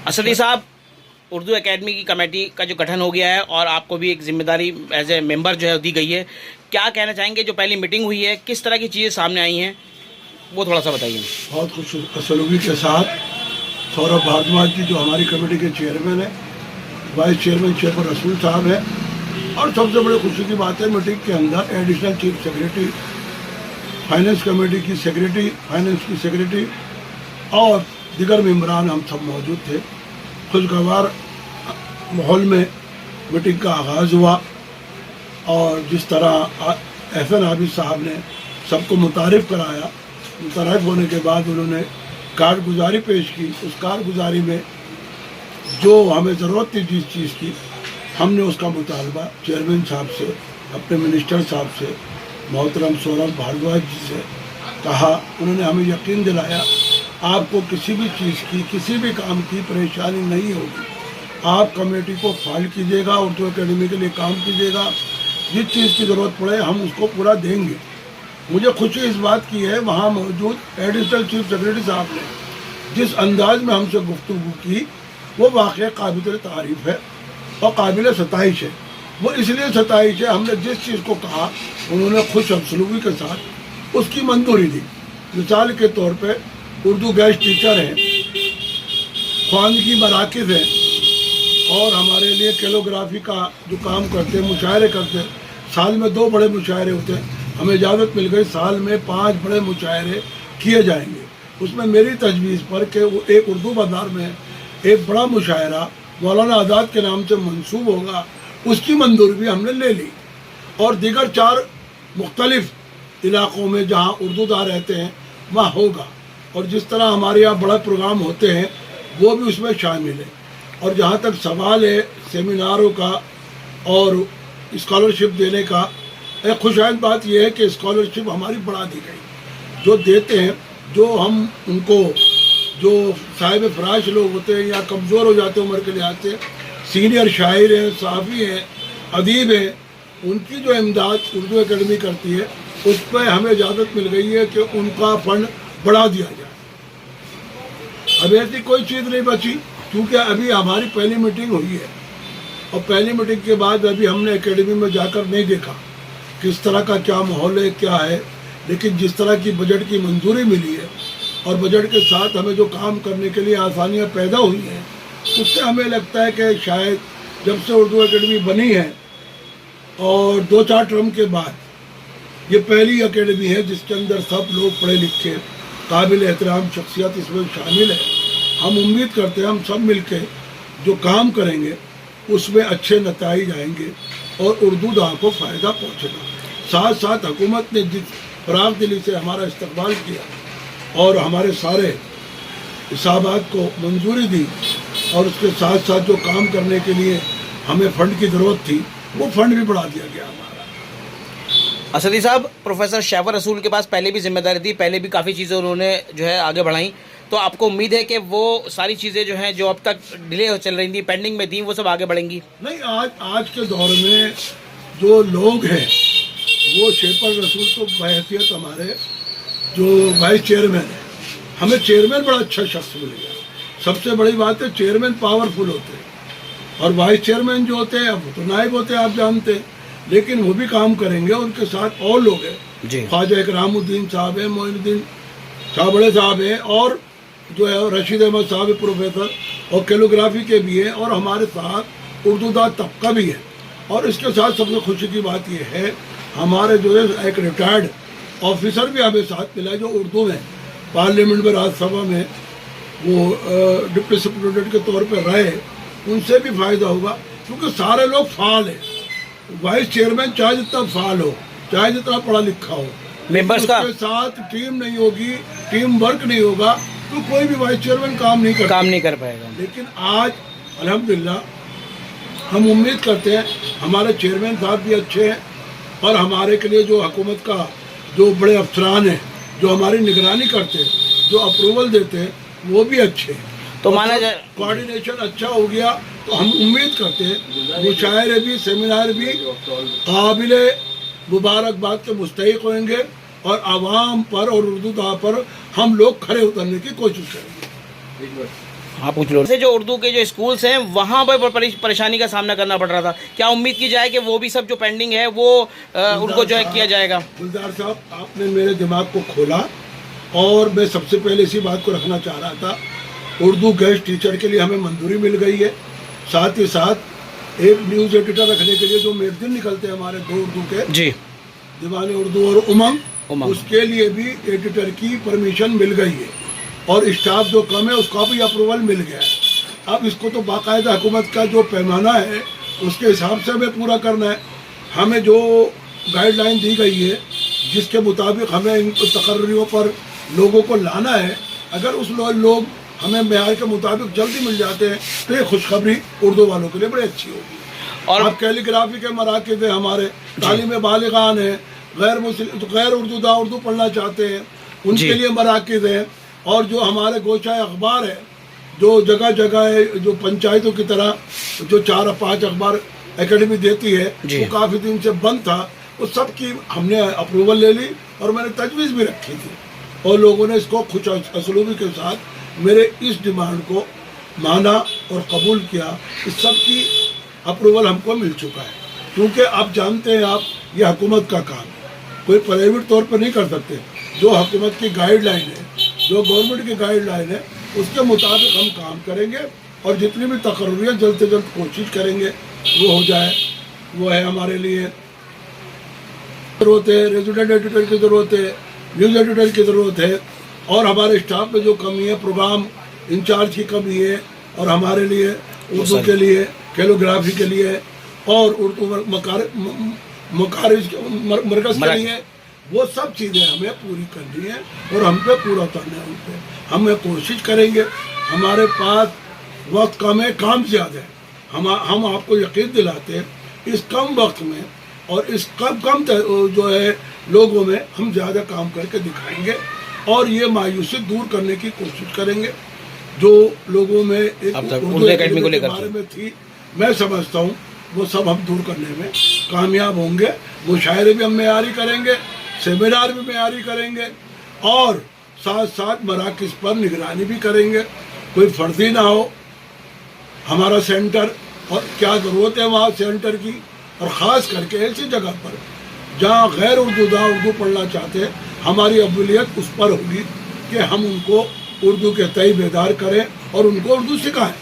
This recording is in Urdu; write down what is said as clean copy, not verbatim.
اسدی صاحب، اردو اکیڈمی کی کمیٹی کا جو گٹھن ہو گیا ہے اور آپ کو بھی ایک ذمہ داری ایز اے ممبر جو ہے دی گئی ہے، کیا کہنا چاہیں گے؟ جو پہلی میٹنگ ہوئی ہے کس طرح کی چیزیں سامنے آئی ہیں وہ تھوڑا سا بتائیے۔ بہت خوش سلوکی کے ساتھ سوربھ بھاردواج جی جو ہماری کمیٹی کے چیئرمین ہیں، وائس چیئرمین شیفر رسول صاحب ہیں، اور سب سے بڑی خوشی کی بات ہے میٹنگ کے اندر additional chief secretary, finance committee کی سیکریٹری، فائننس کی سیکریٹری اور دیگر ممبران ہم سب موجود تھے۔ خوشگوار ماحول میں میٹنگ کا آغاز ہوا اور جس طرح ایف این عابد صاحب نے سب کو متعارف کرایا، متعارف ہونے کے بعد انہوں نے کارگزاری پیش کی۔ اس کارگزاری میں جو ہمیں ضرورت تھی جس چیز کی، ہم نے اس کا مطالبہ چیئرمین صاحب سے، اپنے منسٹر صاحب سے، محترم سوربھ بھاردواج جی سے کہا۔ انہوں نے ہمیں یقین دلایا آپ کو کسی بھی چیز کی، کسی بھی کام کی پریشانی نہیں ہوگی، آپ کمیٹی کو فائل کیجیے گا، اردو اکیڈمی کے لیے کام کیجیے گا، جس چیز کی ضرورت پڑے ہم اس کو پورا دیں گے۔ مجھے خوشی اس بات کی ہے وہاں موجود ایڈیشنل چیف سیکریٹری صاحب نے جس انداز میں ہم سے گفتگو کی وہ واقعی قابل تعریف ہے اور قابل ستائش ہے۔ وہ اس لیے ستائش ہے، ہم نے جس چیز کو کہا انہوں نے خوش سلوکی کے ساتھ اس کی منظوری دی۔ مثال کے طور پہ اردو گیسٹ ٹیچر ہیں، خواندگی مراکز ہیں، اور ہمارے لیے کیلوگرافی کا جو کام کرتے ہیں، مشاعرے کرتے ہیں، سال میں 2 بڑے مشاعرے ہوتے ہیں، ہمیں اجازت مل گئی سال میں 5 بڑے مشاعرے کیے جائیں گے۔ اس میں میری تجویز پر کہ وہ ایک اردو بازار میں ایک بڑا مشاعرہ مولانا آزاد کے نام سے منسوب ہوگا، اس کی منظوری بھی ہم نے لے لی، اور دیگر 4 مختلف علاقوں میں جہاں اردو دار رہتے ہیں وہاں ہوگا، اور جس طرح ہمارے یہاں بڑا پروگرام ہوتے ہیں وہ بھی اس میں شامل ہے۔ اور جہاں تک سوال ہے سیمیناروں کا اور اسکالرشپ دینے کا، ایک خوشائند بات یہ ہے کہ اسکالرشپ ہماری بڑھا دی گئی۔ جو دیتے ہیں، جو ہم ان کو، جو صاحب فراش لوگ ہوتے ہیں یا کمزور ہو جاتے ہیں عمر کے لحاظ سے، سینئر شاعر ہیں، صحافی ہیں، ادیب ہیں، ان کی جو امداد اردو اکیڈمی کرتی ہے اس پہ ہمیں اجازت مل گئی ہے کہ ان کا فنڈ بڑھا دیا جائے۔ اب ایسی کوئی چیز نہیں بچی، کیونکہ ابھی ہماری پہلی میٹنگ ہوئی ہے، اور پہلی میٹنگ کے بعد ابھی ہم نے اکیڈمی میں جا کر نہیں دیکھا کس طرح کا کیا ماحول ہے، کیا ہے، لیکن جس طرح کی بجٹ کی منظوری ملی ہے اور بجٹ کے ساتھ ہمیں جو کام کرنے کے لیے آسانیاں پیدا ہوئی ہیں، اس سے ہمیں لگتا ہے کہ شاید جب سے اردو اکیڈمی بنی ہے اور 2-4 ٹرم کے بعد یہ پہلی اکیڈمی ہے جس کے اندر سب لوگ پڑھے لکھے قابل احترام شخصیات اس میں شامل ہے۔ ہم امید کرتے ہیں ہم سب مل کے جو کام کریں گے اس میں اچھے نتائج آئیں گے اور اردو دار کو فائدہ پہنچے گا۔ ساتھ ساتھ حکومت نے جس فراغ دلی سے ہمارا استقبال کیا اور ہمارے سارے حسابات کو منظوری دی، اور اس کے ساتھ ساتھ جو کام کرنے کے لیے ہمیں فنڈ کی ضرورت تھی وہ فنڈ بھی بڑھا دیا گیا ہمارا۔ اسدی صاحب، پروفیسر شیفر رسول کے پاس پہلے بھی ذمہ داری تھی، پہلے بھی کافی چیزیں انہوں نے جو ہے آگے بڑھائیں، تو آپ کو امید ہے کہ وہ ساری چیزیں جو ہیں جو اب تک ڈیلے چل رہی تھیں، پینڈنگ میں تھیں، وہ سب آگے بڑھیں گی؟ نہیں، آج کے دور میں جو لوگ ہیں وہ شیفر رسول تو بحیثیت ہمارے جو وائس چیئرمین ہیں، ہمیں چیئرمین بڑا اچھا شخص مل گیا۔ سب سے بڑی بات ہے چیئرمین پاورفل ہوتے ہیں، اور وائس چیئرمین جو ہوتے ہیں وہ تو نائب ہوتے ہیں، آپ جانتے ہیں، لیکن وہ بھی کام کریں گے، ان کے ساتھ اور لوگ ہیں، جی، خواجہ اکرام الدین صاحب ہیں، معین الدین چھابڑے صاحب ہیں، اور جو ہے رشید احمد صاحب پروفیسر اور کیلوگرافی کے بھی ہیں، اور ہمارے ساتھ اردو دار طبقہ بھی ہے۔ اور اس کے ساتھ سب سے خوشی کی بات یہ ہے ہمارے جو ہے ایک ریٹائرڈ آفیسر بھی ہمیں ساتھ ملا ہے جو اردو میں پارلیمنٹ میں راجیہ سبھا میں وہ ڈپٹی سپرنٹینڈنٹ کے طور پہ رہے، ان سے بھی فائدہ ہوگا، کیونکہ سارے لوگ فعال ہیں۔ وائس چیئرمین چاہے جتنا فعال ہو، چاہے جتنا پڑھا لکھا ہو، ممبرس کا اس کے ساتھ ٹیم نہیں ہوگی، ٹیم ورک نہیں ہوگا تو کوئی بھی وائس چیئرمین کام نہیں کر پائے گا۔ لیکن آج الحمدللہ ہم امید کرتے ہیں ہمارے چیئرمین صاحب بھی اچھے ہیں، اور ہمارے کے لیے جو حکومت کا جو بڑے افسران ہیں جو ہماری نگرانی کرتے ہیں، جو اپروول دیتے ہیں، وہ بھی اچھے ہیں، تو مانا جائے کوآرڈینیشن اچھا ہو گیا تو ہم امید کرتے ہیں مشاعرے بھی، سیمینار بھی قابل مبارکباد کے مستحق ہوئیں گے، اور عوام پر اور اردو دار پر ہم لوگ کھڑے اترنے کی کوشش کریں گے۔ ہاں پوچھ لو سے جو اردو کے جو اسکولس ہیں وہاں پر پریشانی کا سامنا کرنا پڑ رہا تھا، کیا امید کی جائے کہ وہ بھی سب جو پینڈنگ ہے وہ ان کو جو ہے کیا جائے گا؟ گلزار صاحب آپ نے میرے دماغ کو کھولا، اور میں سب سے پہلے اسی بات کو رکھنا چاہ رہا تھا، اردو گیسٹ ٹیچر کے لیے ہمیں منظوری مل گئی ہے، ساتھ ہی ساتھ ایک نیوز ایڈیٹر رکھنے کے لیے جو میگزین نکلتے ہیں ہمارے 2 اردو کے، جی دیوان اردو اور امنگ، اس کے لیے بھی ایڈیٹر کی پرمیشن مل گئی ہے، اور اسٹاف جو کم ہے اس کا بھی اپروول مل گیا ہے۔ اب اس کو تو باقاعدہ حکومت کا جو پیمانہ ہے اس کے حساب سے ہمیں پورا کرنا ہے۔ ہمیں جو گائیڈ لائن دی گئی ہے جس کے مطابق ہمیں ان تقرریوں پر لوگوں کو لانا ہے، اگر اس لوگ ہمیں معیار کے مطابق جلدی مل جاتے ہیں تو یہ خوشخبری اردو والوں کے لیے بڑی اچھی ہوگی۔ اور اب کیلی گرافی کے مراکز ہیں ہمارے، تعلیم بالغان ہیں، غیر اردو دا اردو پڑھنا چاہتے ہیں ان کے لیے مراکز ہیں، اور جو ہمارے گوشہ اخبار ہے جو جگہ جگہ ہے، جو پنچایتوں کی طرح جو 4 اور 5 اخبار اکیڈمی دیتی ہے وہ کافی دن سے بند تھا، وہ سب کی ہم نے اپروول لے لی اور میں نے تجویز بھی رکھی تھی، اور لوگوں نے اس کو خوش اسلوبی کے ساتھ میرے اس ڈیمانڈ کو مانا اور قبول کیا۔ اس سب کی اپروول ہم کو مل چکا ہے، کیونکہ آپ جانتے ہیں آپ یہ حکومت کا کام ہے، کوئی پرائیویٹ طور پر نہیں کر سکتے۔ جو حکومت کی گائیڈ لائن ہے، جو گورنمنٹ کی گائیڈ لائن ہے اس کے مطابق ہم کام کریں گے، اور جتنی بھی تقرریاں جلد سے جلد کوشش کریں گے وہ ہو جائے۔ وہ ہے ہمارے لیے ضرورت ہے، ریزیڈنٹ ایڈیٹر کی ضرورت ہے، نیوز ایڈیٹر کی ضرورت ہے، اور ہمارے اسٹاف میں جو کمی ہے، پروگرام انچارج کی کمی ہے، اور ہمارے لیے اردو کے لیے کیلیگرافی کے لیے اور اردو مکارج مرکز کے لیے، وہ سب چیزیں ہمیں پوری کرنی ہے اور ہم پہ پورا اترنا ہے۔ ان پہ ہمیں کوشش کریں گے، ہمارے پاس وقت کم ہے، کام زیادہ ہے، ہم آپ کو یقین دلاتے ہیں اس کم وقت میں اور اس کم جو ہے لوگوں میں ہم زیادہ کام کر کے دکھائیں گے، اور یہ مایوسی دور کرنے کی کوشش کریں گے جو لوگوں میں ایک اردو اکیڈمی کے بارے میں تھی۔ میں سمجھتا ہوں وہ سب ہم دور کرنے میں کامیاب ہوں گے۔ مشاعرے بھی ہم معیاری کریں گے، سیمینار بھی معیاری کریں گے، اور ساتھ ساتھ مراکز پر نگرانی بھی کریں گے، کوئی فرضی نہ ہو۔ ہمارا سینٹر اور کیا ضرورت ہے وہاں سینٹر کی، اور خاص کر کے ایسی جگہ پر جہاں غیر اردو دا اردو پڑھنا چاہتے ہیں، ہماری اولویت اس پر ہوگی کہ ہم ان کو اردو کے تئیں بیدار کریں اور ان کو اردو سکھائیں۔